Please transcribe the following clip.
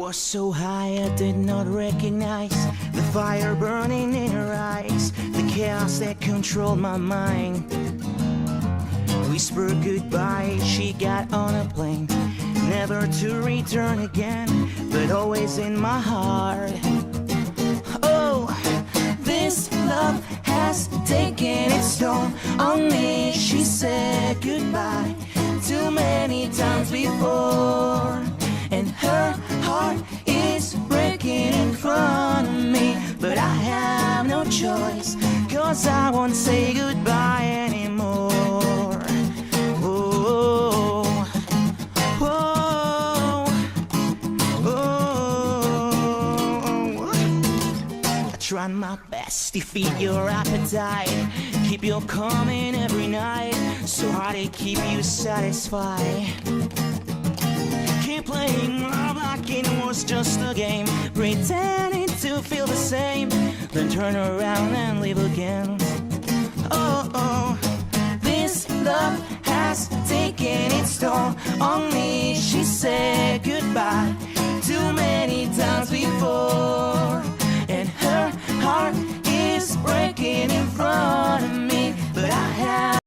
was so high I did not recognize the fire burning in her eyes, the chaos that controlled my mind. Whispered goodbye, she got on a plane, never to return again, but always in my heart. Oh, this love has taken its toll on me. She said goodbye too many times before, and her heart is breaking in front of me. But I have no choice, 'cause I won't say goodbye anymore. Oh, oh, oh. I tried my best to feed your appetite, keep you coming every night, so hard to keep you satisfied. Keep playing love like it was just a game, pretending to feel the same, then turn around and leave again. Oh, oh, this love has taken its toll on me. She said goodbye too many times before, and her heart is breaking in front of me.